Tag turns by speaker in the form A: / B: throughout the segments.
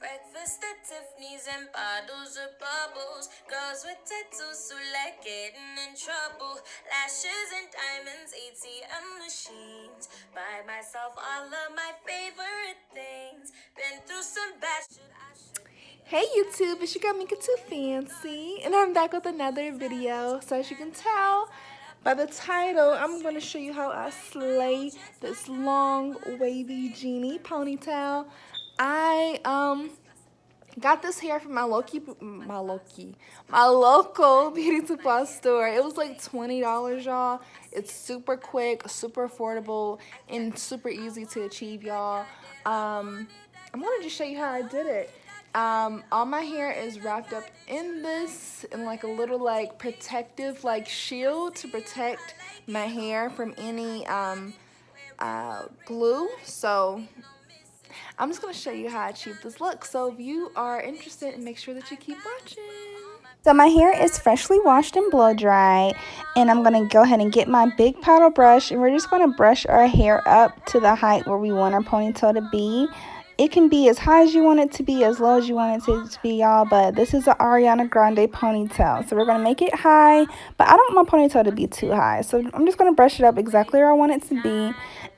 A: Breakfast at Tiffany's and bottles of bubbles. Girls with tattoos who like getting in trouble. Lashes and diamonds, ATM machines. Buy myself all of my favorite things. Been through some bad shit. Hey YouTube, it's your girl Mika Too Fancy, and I'm back with another video. So as you can tell by the title, I'm going to show you how I slay this long wavy genie ponytail. I got this hair from my local beauty supply store. It was like $20, y'all. It's super quick, super affordable, and super easy to achieve, y'all. I'm gonna just show you how I did it. All my hair is wrapped up in this, in like a little like protective like shield to protect my hair from any glue. So I'm just going to show you how I achieved this look. So if you are interested, make sure that you keep watching.
B: So my hair is freshly washed and blow dried, and I'm going to go ahead and get my big paddle brush, and we're just going to brush our hair up to the height where we want our ponytail to be. It can be as high as you want it to be, as low as you want it to be, y'all, but this is an Ariana Grande ponytail. So we're going to make it high, but I don't want my ponytail to be too high. So I'm just going to brush it up exactly where I want it to be,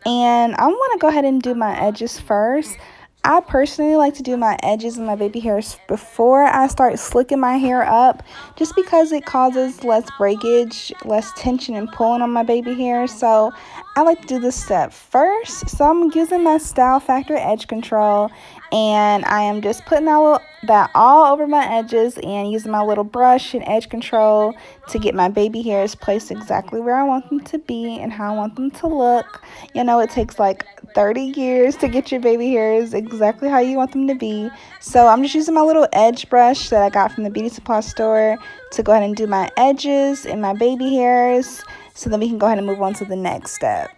B: and I want to go ahead and do my edges first. I personally like to do my edges and my baby hairs before I start slicking my hair up, just because it causes less breakage, less tension and pulling on my baby hair. So I like to do this step first. So I'm using my Style Factor edge control, and I am just putting that all over my edges and using my little brush and edge control to get my baby hairs placed exactly where I want them to be and how I want them to look. You know, it takes like 30 years to get your baby hairs exactly how you want them to be. So I'm just using my little edge brush that I got from the beauty supply store to go ahead and do my edges and my baby hairs, so then we can go ahead and move on to the next step.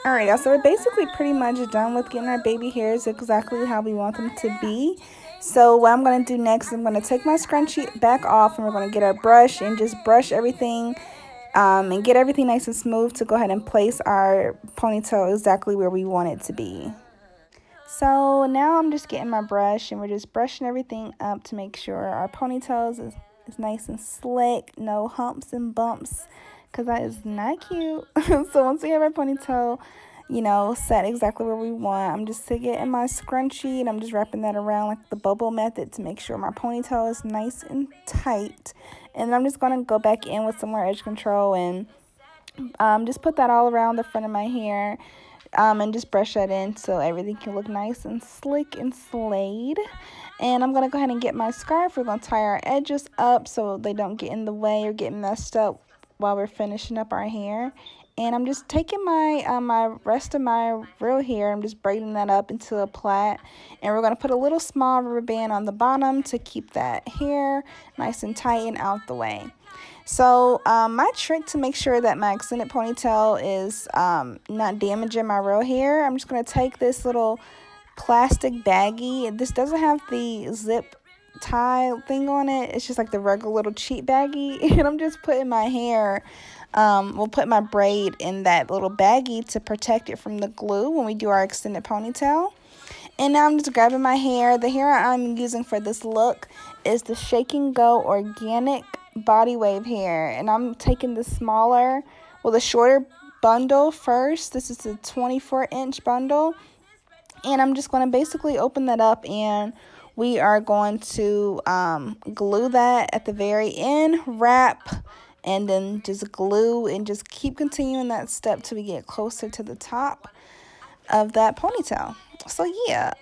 B: Alright, y'all, so we're basically pretty much done with getting our baby hairs exactly how we want them to be. So what I'm going to do next, I'm going to take my scrunchie back off, and we're going to get our brush and just brush everything and get everything nice and smooth to go ahead and place our ponytail exactly where we want it to be. So now I'm just getting my brush, and we're just brushing everything up to make sure our ponytails is nice and slick, no humps and bumps, because that is not cute. So once we have our ponytail, you know, set exactly where we want, I'm just getting my scrunchie, and I'm just wrapping that around like the bubble method to make sure my ponytail is nice and tight. And I'm just going to go back in with some more edge control and just put that all around the front of my hair, and just brush that in so everything can look nice and slick and slayed. And I'm going to go ahead and get my scarf. We're going to tie our edges up so they don't get in the way or get messed up while we're finishing up our hair. And I'm just taking my my rest of my real hair, I'm just braiding that up into a plait, and we're going to put a little small rubber band on the bottom to keep that hair nice and tight and out the way. So my trick to make sure that my extended ponytail is not damaging my real hair, I'm just going to take this little plastic baggie. This doesn't have the zip tie thing on it. It's just like the regular little cheap baggie. And I'm just putting my hair, we'll put my braid in that little baggie to protect it from the glue when we do our extended ponytail. And now I'm just grabbing my hair. The hair I'm using for this look is the Shake and Go Organic Bodywave hair. And I'm taking the shorter bundle first. This is a 24-inch bundle. And I'm just going to basically open that up, and we are going to glue that at the very end, wrap, and then just glue, and just keep continuing that step till we get closer to the top of that ponytail. So yeah,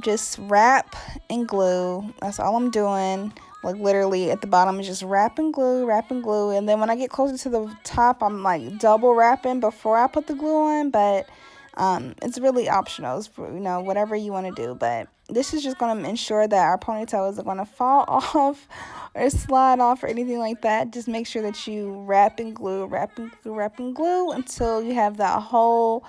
B: just wrap and glue. That's all I'm doing. Like literally at the bottom is just wrap and glue, and then when I get closer to the top, I'm like double wrapping before I put the glue on. But it's really optional. It's for, you know, whatever you want to do. But this is just going to ensure that our ponytail isn't going to fall off or slide off or anything like that. Just make sure that you wrap and glue until you have that whole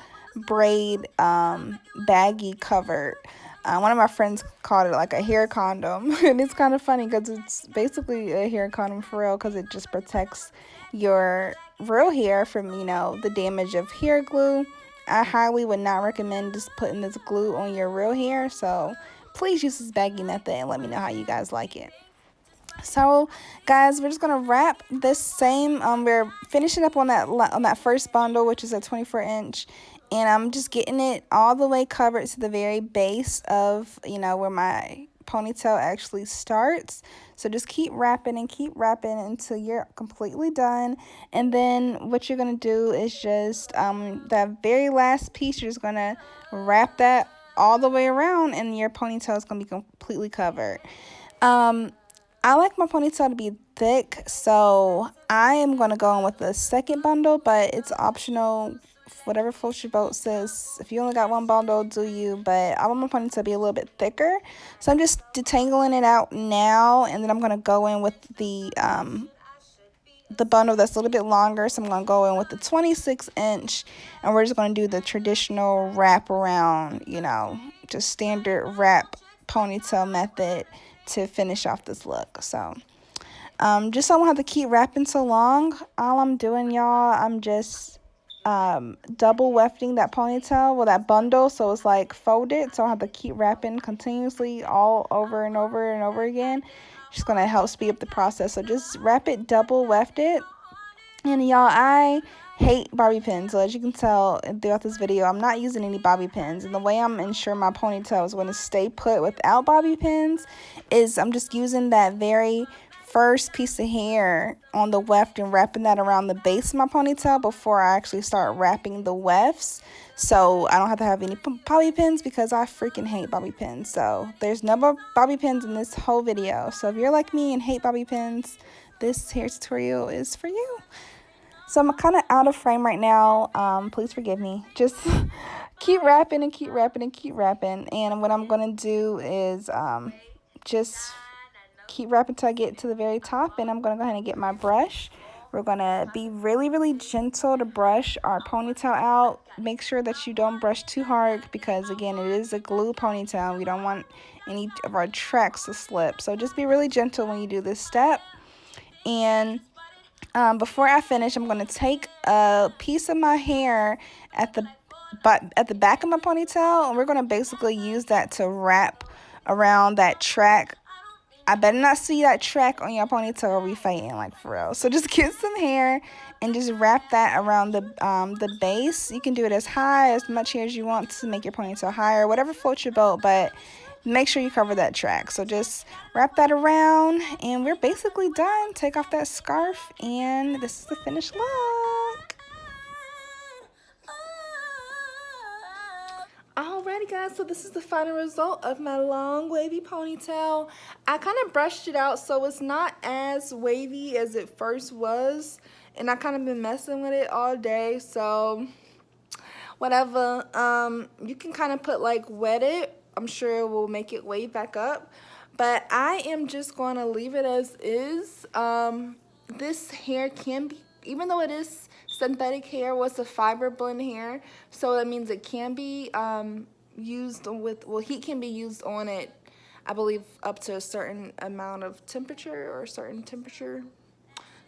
B: braid baggie covered. One of my friends called it like a hair condom. And it's kind of funny because it's basically a hair condom for real, because it just protects your real hair from, you know, the damage of hair glue. I highly would not recommend just putting this glue on your real hair. So please use this baggy method and let me know how you guys like it. So guys, we're just gonna wrap this same, we're finishing up on that first bundle, which is a 24-inch, and I'm just getting it all the way covered to the very base of, you know, where my ponytail actually starts. So just keep wrapping and keep wrapping until you're completely done. And then what you're gonna do is just that very last piece, you're just gonna wrap that all the way around, and your ponytail is gonna be completely covered. I like my ponytail to be thick, so I am going to go in with the second bundle, but it's optional. Whatever floats your boat, sis. If you only got one bundle, do you? But I want my ponytail to be a little bit thicker, so I'm just detangling it out now, and then I'm going to go in with the bundle that's a little bit longer. So I'm going to go in with the 26-inch, and we're just going to do the traditional wrap around, you know, just standard wrap ponytail method to finish off this look. So just so I don't have to keep wrapping so long, all I'm doing, y'all, I'm just double wefting that ponytail, well, that bundle, so it's like folded, so I have to keep wrapping continuously all over and over and over again. Just gonna help speed up the process. So just wrap it, double weft it. And y'all, I hate bobby pins, so as you can tell throughout this video, I'm not using any bobby pins, and the way I'm ensuring my ponytail is going to stay put without bobby pins is I'm just using that very first piece of hair on the weft and wrapping that around the base of my ponytail before I actually start wrapping the wefts, so I don't have to have any bobby pins, because I freaking hate bobby pins. So there's no bobby pins in this whole video, so if you're like me and hate bobby pins, this hair tutorial is for you. So I'm kind of out of frame right now. Please forgive me. Just keep wrapping and keep wrapping and keep wrapping. And what I'm going to do is just keep wrapping until I get to the very top. And I'm going to go ahead and get my brush. We're going to be really, really gentle to brush our ponytail out. Make sure that you don't brush too hard, because, again, it is a glue ponytail. We don't want any of our tracks to slip. So just be really gentle when you do this step. And before I finish, I'm going to take a piece of my hair at the back of my ponytail, and we're going to basically use that to wrap around that track. I better not see that track on your ponytail or we fighting, like, for real. So just get some hair and just wrap that around the base. You can do it as high, as much hair as you want to make your ponytail higher, whatever floats your boat, but make sure you cover that track. So just wrap that around, and we're basically done. Take off that scarf, and this is the finished look. Alrighty guys, so this is the final result of my long wavy ponytail. I kind of brushed it out so it's not as wavy as it first was, and I kind of been messing with it all day, so whatever. You can kind of put, like, wet it. I'm sure it will make it wave back up, but I am just going to leave it as is. This hair can be, even though it is synthetic hair, was a fiber blend hair, so that means it can be used with, well, heat can be used on it, I believe, up to a certain amount of temperature or a certain temperature.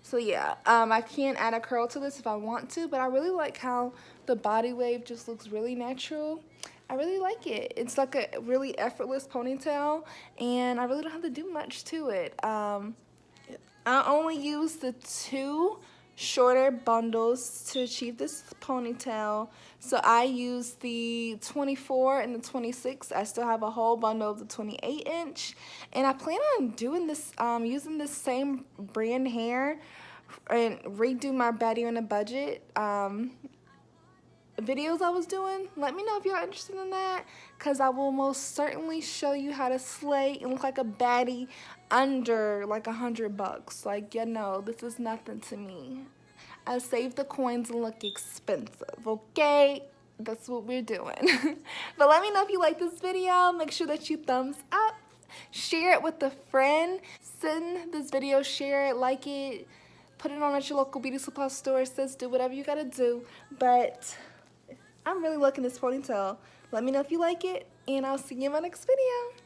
B: So yeah, I can add a curl to this if I want to, but I really like how the body wave just looks really natural. I really like it. It's like a really effortless ponytail, and I really don't have to do much to it. I only use the 2 shorter bundles to achieve this ponytail. So I use the 24 and the 26. I still have a whole bundle of the 28-inch, and I plan on doing this, using this same brand hair and redo my Betty on a Budget videos I was doing. Let me know if y'all interested in that, because I will most certainly show you how to slay and look like a baddie under like $100. Like, you know, this is nothing to me. I save the coins and look expensive, okay? That's what we're doing. But let me know if you like this video. Make sure that you thumbs up, share it with a friend, send this video, share it, like it, put it on at your local beauty supply store. Sis, do whatever you gotta do. But I'm really liking this ponytail. Let me know if you like it, and I'll see you in my next video.